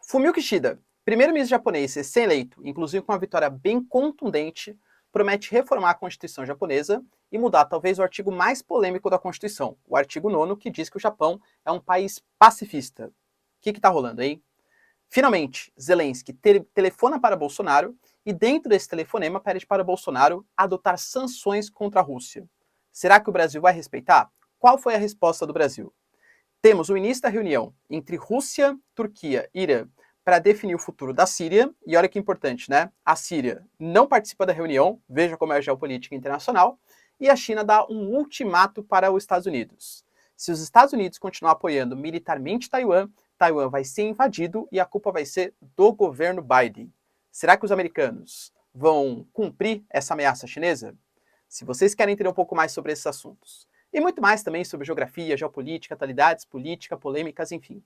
Fumio Kishida, primeiro-ministro japonês recém-eleito, inclusive com uma vitória bem contundente, promete reformar a Constituição japonesa e mudar talvez o artigo mais polêmico da Constituição, o artigo 9º, que diz que o Japão é um país pacifista. O que está rolando aí? Finalmente, Zelensky telefona para Bolsonaro e dentro desse telefonema pede para Bolsonaro adotar sanções contra a Rússia. Será que o Brasil vai respeitar? Qual foi a resposta do Brasil? Temos o início da reunião entre Rússia, Turquia e Irã para definir o futuro da Síria, e olha que importante, né? A Síria não participa da reunião, veja como é a geopolítica internacional, e a China dá um ultimato para os Estados Unidos. Se os Estados Unidos continuar apoiando militarmente Taiwan, Taiwan vai ser invadido e a culpa vai ser do governo Biden. Será que os americanos vão cumprir essa ameaça chinesa? Se vocês querem entender um pouco mais sobre esses assuntos, e muito mais também sobre geografia, geopolítica, atualidades, política, polêmicas, enfim.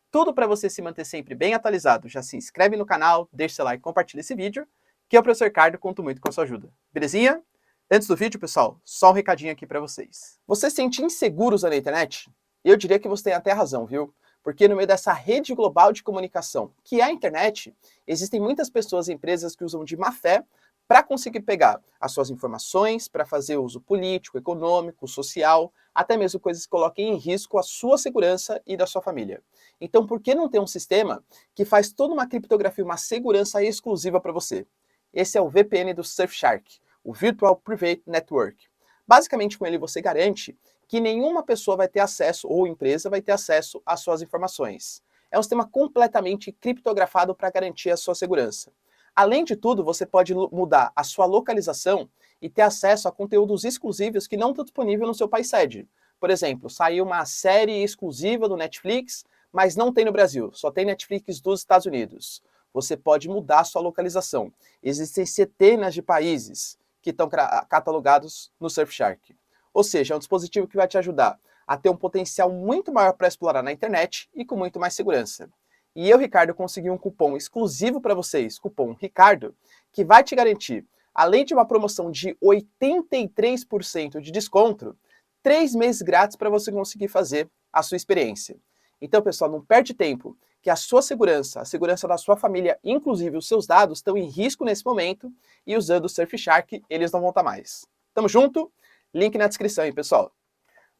Tudo para você se manter sempre bem atualizado. Já se inscreve no canal, deixa seu like e compartilha esse vídeo, que eu, professor Ricardo, conto muito com a sua ajuda. Belezinha? Antes do vídeo, pessoal, só um recadinho aqui para vocês. Você se sente inseguro usando a internet? Eu diria que você tem até razão, viu? Porque no meio dessa rede global de comunicação, que é a internet, existem muitas pessoas e empresas que usam de má fé para conseguir pegar as suas informações, para fazer uso político, econômico, social, até mesmo coisas que coloquem em risco a sua segurança e da sua família. Então, por que não ter um sistema que faz toda uma criptografia, uma segurança exclusiva para você? Esse é o VPN do Surfshark, o Virtual Private Network. Basicamente, com ele você garante que nenhuma pessoa vai ter acesso, ou empresa vai ter acesso às suas informações. É um sistema completamente criptografado para garantir a sua segurança. Além de tudo, você pode mudar a sua localização e ter acesso a conteúdos exclusivos que não estão disponíveis no seu país sede. Por exemplo, saiu uma série exclusiva do Netflix, mas não tem no Brasil, só tem Netflix dos Estados Unidos. Você pode mudar a sua localização. Existem centenas de países que estão catalogados no Surfshark. Ou seja, é um dispositivo que vai te ajudar a ter um potencial muito maior para explorar na internet e com muito mais segurança. E eu, Ricardo, consegui um cupom exclusivo para vocês, cupom Ricardo, que vai te garantir, além de uma promoção de 83% de desconto, 3 meses grátis para você conseguir fazer a sua experiência. Então, pessoal, não perde tempo, que a sua segurança, a segurança da sua família, inclusive os seus dados, estão em risco nesse momento, e usando o Surfshark, eles não vão estar mais. Tamo junto? Link na descrição aí, pessoal.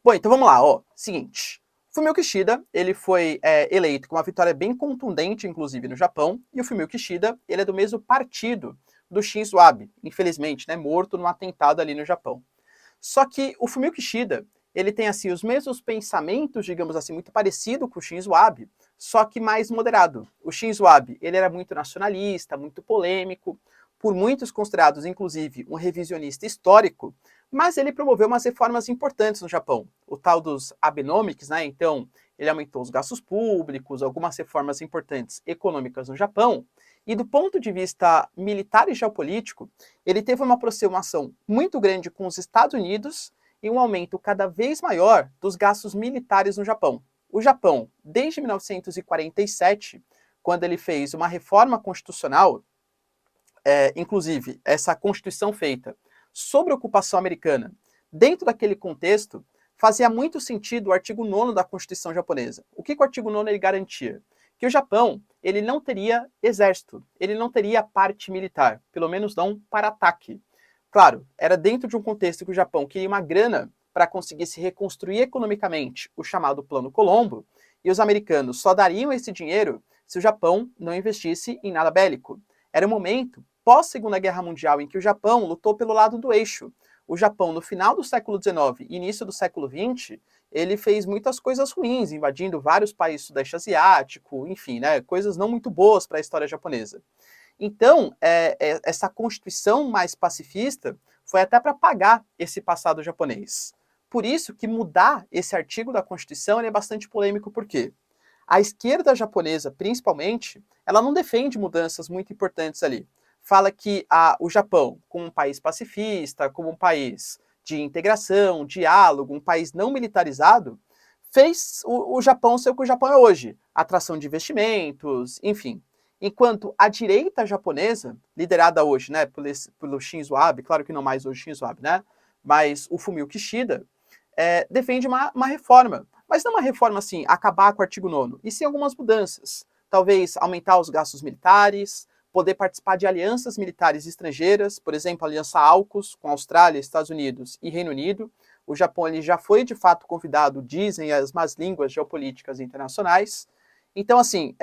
Bom, então vamos lá, ó. Seguinte. Fumio Kishida, ele foi eleito com uma vitória bem contundente, inclusive no Japão, e o Fumio Kishida, ele é do mesmo partido do Shinzo Abe, infelizmente, né, morto num atentado ali no Japão. Só que o Fumio Kishida, ele tem assim os mesmos pensamentos, digamos assim, muito parecido com o Shinzo Abe, só que mais moderado. O Shinzo Abe, ele era muito nacionalista, muito polêmico, por muitos considerados, inclusive, um revisionista histórico, mas ele promoveu umas reformas importantes no Japão. O tal dos Abenomics, né? Então, ele aumentou os gastos públicos, algumas reformas importantes econômicas no Japão, e do ponto de vista militar e geopolítico, ele teve uma aproximação muito grande com os Estados Unidos e um aumento cada vez maior dos gastos militares no Japão. O Japão, desde 1947, quando ele fez uma reforma constitucional, inclusive essa Constituição feita sobre a ocupação americana, dentro daquele contexto, fazia muito sentido o artigo 9º da Constituição japonesa. O que o artigo 9º ele garantia? Que o Japão ele não teria exército, ele não teria parte militar, pelo menos não para ataque. Claro, era dentro de um contexto que o Japão queria uma grana para conseguir se reconstruir economicamente, o chamado Plano Colombo, e os americanos só dariam esse dinheiro se o Japão não investisse em nada bélico. Era um momento pós-Segunda Guerra Mundial em que o Japão lutou pelo lado do eixo. O Japão, no final do século XIX e início do século XX, ele fez muitas coisas ruins, invadindo vários países do Sudeste Asiático, enfim, né, coisas não muito boas para a história japonesa. Então, essa Constituição mais pacifista foi até para apagar esse passado japonês. Por isso que mudar esse artigo da Constituição é bastante polêmico, por quê? A esquerda japonesa, principalmente, ela não defende mudanças muito importantes ali. Fala que o Japão, como um país pacifista, como um país de integração, diálogo, um país não militarizado, fez o Japão ser o que o Japão é hoje. Atração de investimentos, enfim. Enquanto a direita japonesa, liderada hoje, né, pelo Shinzo Abe, claro que não mais hoje Shinzo Abe, né, mas o Fumio Kishida, defende uma reforma. Mas não uma reforma assim, acabar com o artigo 9º, e sim algumas mudanças. talvez aumentar os gastos militares, poder participar de alianças militares estrangeiras, por exemplo, a aliança AUKUS com Austrália, Estados Unidos e Reino Unido. O Japão ele já foi, de fato, convidado, dizem as más línguas geopolíticas internacionais. Então, assim,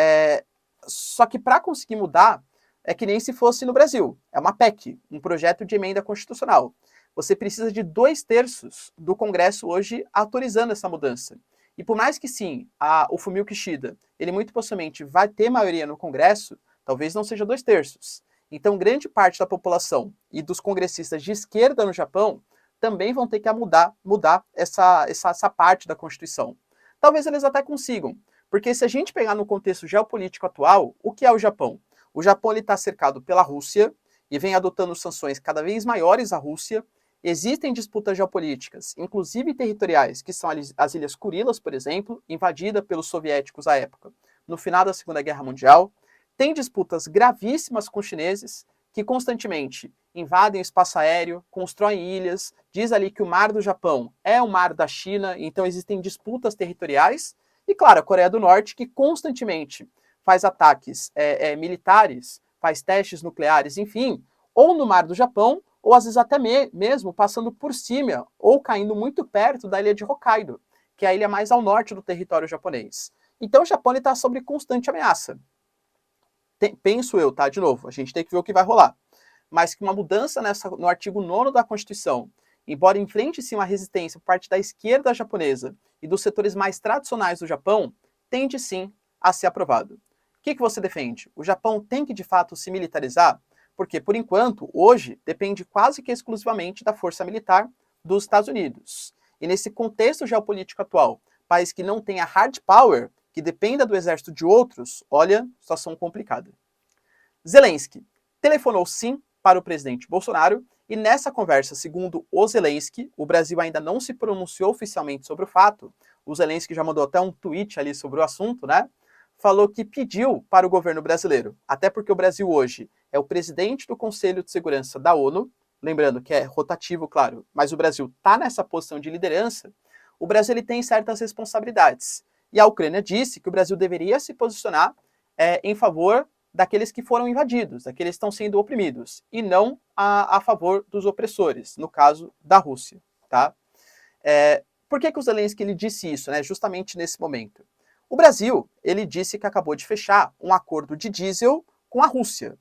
só que para conseguir mudar, é que nem se fosse no Brasil. É uma PEC, um projeto de emenda constitucional. Você precisa de 2/3 do Congresso hoje autorizando essa mudança. E por mais que sim, o Fumio Kishida, ele muito possivelmente vai ter maioria no Congresso, talvez não seja 2/3. Então, grande parte da população e dos congressistas de esquerda no Japão também vão ter que mudar essa parte da Constituição. Talvez eles até consigam, porque se a gente pegar no contexto geopolítico atual, o que é o Japão? O Japão está cercado pela Rússia e vem adotando sanções cada vez maiores à Rússia. Existem disputas geopolíticas, inclusive territoriais, que são as Ilhas Kurilas, por exemplo, invadida pelos soviéticos à época, no final da Segunda Guerra Mundial. Tem disputas gravíssimas com os chineses, que constantemente invadem o espaço aéreo, constroem ilhas, diz ali que o mar do Japão é o mar da China, então existem disputas territoriais. E claro, a Coreia do Norte, que constantemente faz ataques militares, faz testes nucleares, enfim, ou no mar do Japão, ou às vezes até mesmo passando por cima, ou caindo muito perto da ilha de Hokkaido, que é a ilha mais ao norte do território japonês. Então o Japão está sob constante ameaça. Penso eu, tá? De novo, a gente tem que ver o que vai rolar. Mas que uma mudança no artigo 9º da Constituição, embora enfrente-se uma resistência por parte da esquerda japonesa e dos setores mais tradicionais do Japão, tende sim a ser aprovado. O que você defende? O Japão tem que de fato se militarizar? Porque, por enquanto, hoje, depende quase que exclusivamente da força militar dos Estados Unidos. E nesse contexto geopolítico atual, país que não tem a hard power, que dependa do exército de outros, olha, situação complicada. Zelensky telefonou sim para o presidente Bolsonaro e nessa conversa, segundo o Zelensky, o Brasil ainda não se pronunciou oficialmente sobre o fato, o Zelensky já mandou até um tweet ali sobre o assunto, né? Falou que pediu para o governo brasileiro, até porque o Brasil hoje é o presidente do Conselho de Segurança da ONU, lembrando que é rotativo, claro, mas o Brasil está nessa posição de liderança, o Brasil ele tem certas responsabilidades. E a Ucrânia disse que o Brasil deveria se posicionar em favor daqueles que foram invadidos, daqueles que estão sendo oprimidos, e não a favor dos opressores, no caso da Rússia. Tá? Por que o Zelensky ele disse isso, né, justamente nesse momento? O Brasil ele disse que acabou de fechar um acordo de diesel com a Rússia.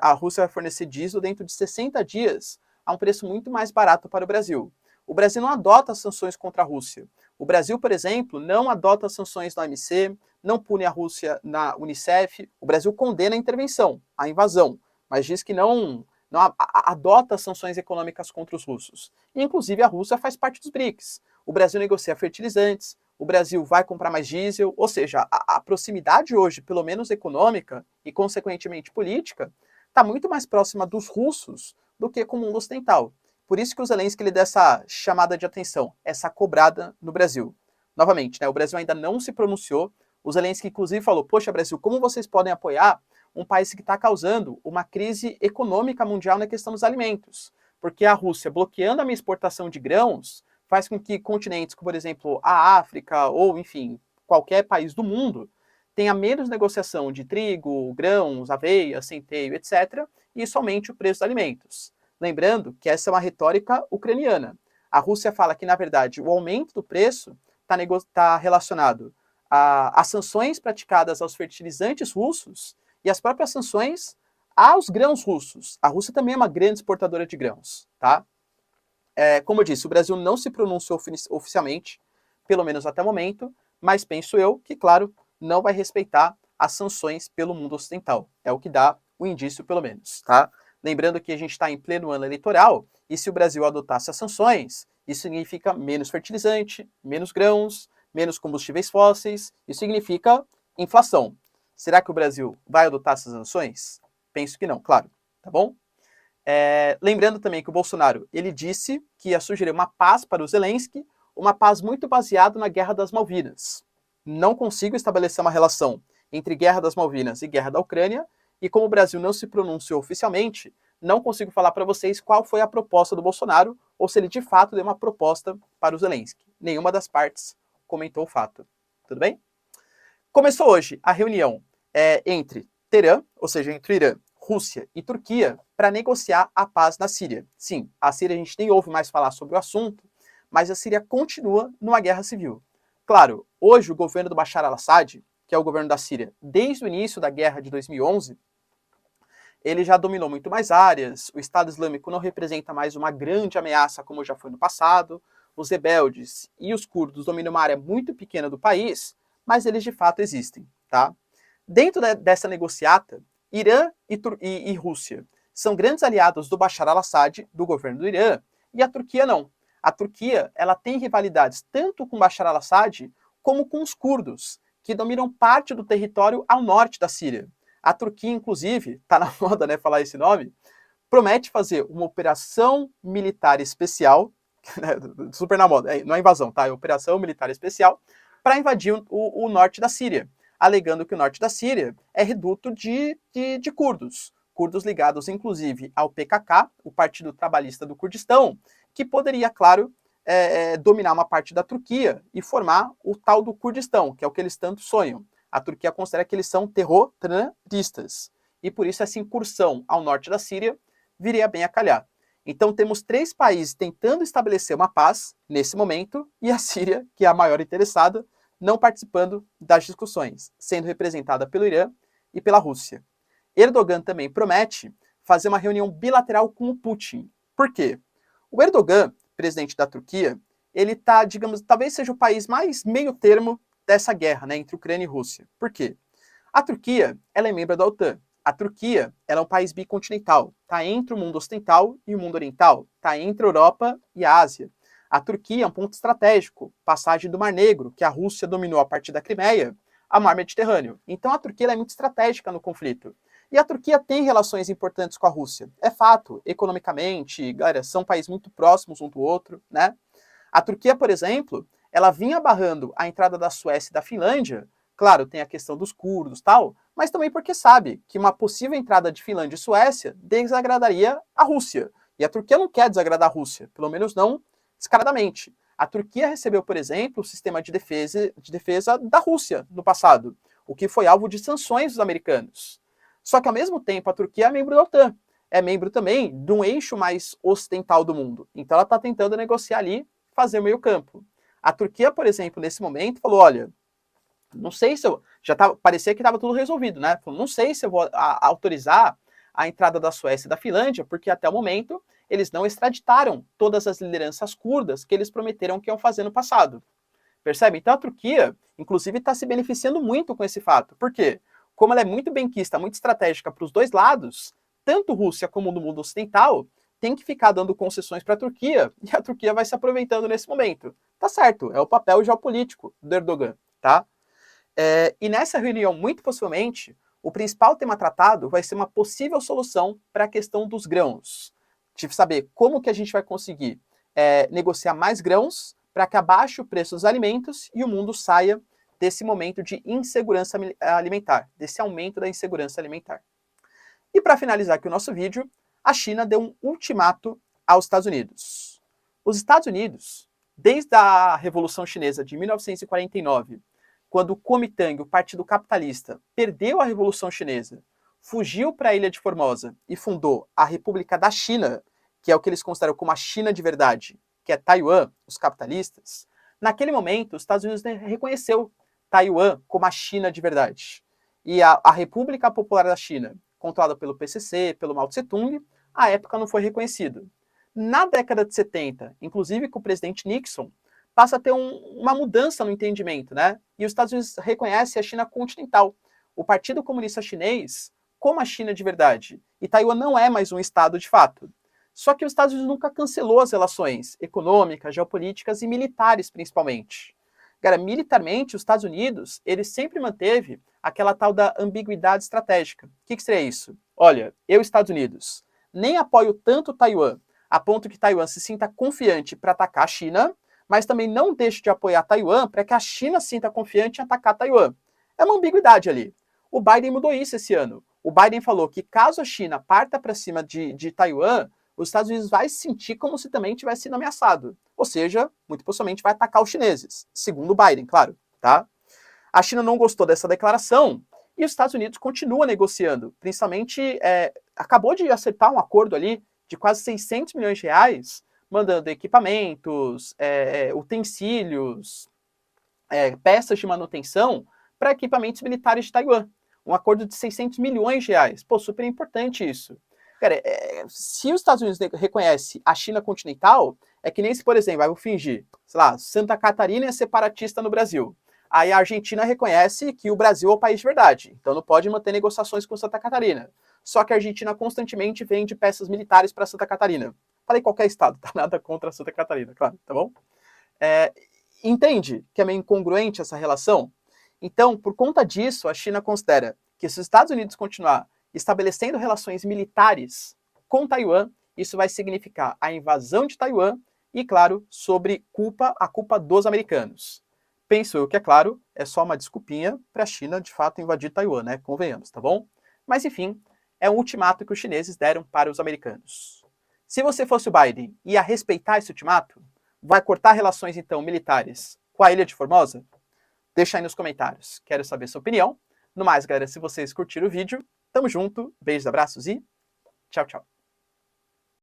A Rússia vai fornecer diesel dentro de 60 dias a um preço muito mais barato para o Brasil. O Brasil não adota sanções contra a Rússia. O Brasil, por exemplo, não adota sanções na OMC, não pune a Rússia na Unicef. O Brasil condena a intervenção, a invasão, mas diz que não adota sanções econômicas contra os russos. E, inclusive, a Rússia faz parte dos BRICS. O Brasil negocia fertilizantes, o Brasil vai comprar mais diesel, ou seja, a proximidade hoje, pelo menos econômica e, consequentemente, política, está muito mais próxima dos russos do que com o mundo ocidental. Por isso que o Zelensky ele dá essa chamada de atenção, essa cobrada no Brasil. Novamente, né, o Brasil ainda não se pronunciou. O Zelensky, inclusive, falou, poxa, Brasil, como vocês podem apoiar um país que está causando uma crise econômica mundial na questão dos alimentos? Porque a Rússia, bloqueando a minha exportação de grãos, faz com que continentes como, por exemplo, a África ou, enfim, qualquer país do mundo tenha menos negociação de trigo, grãos, aveia, centeio, etc., e isso aumente o preço dos alimentos. Lembrando que essa é uma retórica ucraniana. A Rússia fala que, na verdade, o aumento do preço está relacionado às sanções praticadas aos fertilizantes russos e às próprias sanções aos grãos russos. A Rússia também é uma grande exportadora de grãos, tá? Como eu disse, o Brasil não se pronunciou oficialmente, pelo menos até o momento, mas penso eu que, claro, não vai respeitar as sanções pelo mundo ocidental. É o que dá o indício, pelo menos, tá? Lembrando que a gente está em pleno ano eleitoral, e se o Brasil adotasse as sanções, isso significa menos fertilizante, menos grãos, menos combustíveis fósseis, isso significa inflação. Será que o Brasil vai adotar essas sanções? Penso que não, claro, tá bom? Lembrando também que o Bolsonaro, ele disse que ia sugerir uma paz para o Zelensky, uma paz muito baseada na Guerra das Malvinas. Não consigo estabelecer uma relação entre Guerra das Malvinas e Guerra da Ucrânia, e como o Brasil não se pronunciou oficialmente, não consigo falar para vocês qual foi a proposta do Bolsonaro, ou se ele de fato deu uma proposta para o Zelensky. Nenhuma das partes comentou o fato. Tudo bem? Começou hoje a reunião entre Teherã, ou seja, entre Irã, Rússia e Turquia, para negociar a paz na Síria. Sim, a Síria a gente nem ouve mais falar sobre o assunto, mas a Síria continua numa guerra civil. Claro, hoje o governo do Bashar al-Assad, que é o governo da Síria, desde o início da guerra de 2011, ele já dominou muito mais áreas, o Estado Islâmico não representa mais uma grande ameaça como já foi no passado, os rebeldes e os curdos dominam uma área muito pequena do país, mas eles de fato existem, tá? Dentro dessa negociata, Irã e Rússia são grandes aliados do Bashar al-Assad, do governo do Irã, e a Turquia não. A Turquia ela tem rivalidades tanto com Bashar al-Assad como com os curdos, que dominam parte do território ao norte da Síria. A Turquia, inclusive, está na moda, né, falar esse nome, promete fazer uma operação militar especial, super na moda, não é invasão, tá? É operação militar especial, para invadir o norte da Síria, alegando que o norte da Síria é reduto de curdos. Curdos ligados, inclusive, ao PKK, o Partido Trabalhista do Kurdistão, que poderia, claro, dominar uma parte da Turquia e formar o tal do Kurdistão, que é o que eles tanto sonham. A Turquia considera que eles são terroristas. E por isso essa incursão ao norte da Síria viria bem a calhar. Então temos 3 países tentando estabelecer uma paz nesse momento e a Síria, que é a maior interessada, não participando das discussões, sendo representada pelo Irã e pela Rússia. Erdogan também promete fazer uma reunião bilateral com o Putin. Por quê? O Erdogan, presidente da Turquia, ele está, digamos, talvez seja o país mais meio termo dessa guerra, né, entre Ucrânia e Rússia. Por quê? A Turquia, ela é membro da OTAN. A Turquia, ela é um país bicontinental, está entre o mundo ocidental e o mundo oriental, está entre a Europa e a Ásia. A Turquia é um ponto estratégico, passagem do Mar Negro, que a Rússia dominou a partir da Crimeia, ao Mar Mediterrâneo. Então a Turquia é muito estratégica no conflito. E a Turquia tem relações importantes com a Rússia. É fato, economicamente, galera, são países muito próximos um do outro, né? A Turquia, por exemplo, ela vinha barrando a entrada da Suécia e da Finlândia. Claro, tem a questão dos curdos e tal, mas também porque sabe que uma possível entrada de Finlândia e Suécia desagradaria a Rússia. E a Turquia não quer desagradar a Rússia, pelo menos não descaradamente. A Turquia recebeu, por exemplo, o sistema de defesa da Rússia no passado, o que foi alvo de sanções dos americanos. Só que, ao mesmo tempo, a Turquia é membro da OTAN, é membro também de um eixo mais ocidental do mundo. Então ela está tentando negociar ali, fazer o meio campo. A Turquia, por exemplo, nesse momento, falou, olha, não sei se eu... parecia que estava tudo resolvido, né? Falou, não sei se eu vou autorizar a entrada da Suécia e da Finlândia, porque até o momento eles não extraditaram todas as lideranças curdas que eles prometeram que iam fazer no passado. Percebe? Então a Turquia, inclusive, está se beneficiando muito com esse fato. Por quê? Como ela é muito benquista, muito estratégica para os dois lados, tanto Rússia como no mundo ocidental, tem que ficar dando concessões para a Turquia, e a Turquia vai se aproveitando nesse momento. Tá certo, é o papel geopolítico do Erdogan, tá? E nessa reunião, muito possivelmente, o principal tema tratado vai ser uma possível solução para a questão dos grãos. De saber como que a gente vai conseguir negociar mais grãos para que abaixe o preço dos alimentos e o mundo saia desse momento de insegurança alimentar, desse aumento da insegurança alimentar. E para finalizar aqui o nosso vídeo, a China deu um ultimato aos Estados Unidos. Os Estados Unidos, desde a Revolução Chinesa de 1949, quando o Kuomintang, o Partido Capitalista, perdeu a Revolução Chinesa, fugiu para a Ilha de Formosa e fundou a República da China, que é o que eles consideram como a China de verdade, que é Taiwan, os capitalistas, naquele momento os Estados Unidos reconheceu Taiwan como a China de verdade. E a República Popular da China, controlada pelo PCC, pelo Mao Tse-tung, à época não foi reconhecido. Na década de 70, inclusive com o presidente Nixon, passa a ter uma mudança no entendimento, né? E os Estados Unidos reconhecem a China continental, o Partido Comunista Chinês, como a China de verdade. E Taiwan não é mais um estado de fato. Só que os Estados Unidos nunca cancelou as relações econômicas, geopolíticas e militares, principalmente. Cara, militarmente, os Estados Unidos, ele sempre manteve aquela tal da ambiguidade estratégica. O que seria isso? Olha, eu, Estados Unidos, nem apoio tanto Taiwan, a ponto que Taiwan se sinta confiante para atacar a China, mas também não deixo de apoiar Taiwan para que a China se sinta confiante em atacar Taiwan. É uma ambiguidade ali. O Biden mudou isso esse ano. O Biden falou que caso a China parta para cima de Taiwan, os Estados Unidos vai se sentir como se também tivesse sido ameaçado. Ou seja, muito possivelmente vai atacar os chineses, segundo o Biden, claro, tá? A China não gostou dessa declaração E os Estados Unidos continua negociando, principalmente acabou de acertar um acordo ali de quase 600 milhões de reais, mandando equipamentos, utensílios, peças de manutenção para equipamentos militares de Taiwan. Um acordo de 600 milhões de reais. Pô, super importante isso. Cara, se os Estados Unidos reconhece a China continental, é que nem se, por exemplo, eu fingir, sei lá, Santa Catarina é separatista no Brasil. Aí a Argentina reconhece que o Brasil é o país de verdade, então não pode manter negociações com Santa Catarina. Só que a Argentina constantemente vende peças militares para Santa Catarina. Falei qualquer estado, tá? Nada contra Santa Catarina, claro, tá bom? Entende que é meio incongruente essa relação? Então, por conta disso, a China considera que se os Estados Unidos continuar estabelecendo relações militares com Taiwan, isso vai significar a invasão de Taiwan e, claro, sobre a culpa dos americanos. Penso eu que, é claro, é só uma desculpinha para a China, de fato, invadir Taiwan, né? Convenhamos, tá bom? Mas, enfim, é um ultimato que os chineses deram para os americanos. Se você fosse o Biden e ia respeitar esse ultimato, vai cortar relações, então, militares com a Ilha de Formosa? Deixa aí nos comentários. Quero saber sua opinião. No mais, galera, se vocês curtiram o vídeo, tamo junto, beijos, abraços e tchau, tchau.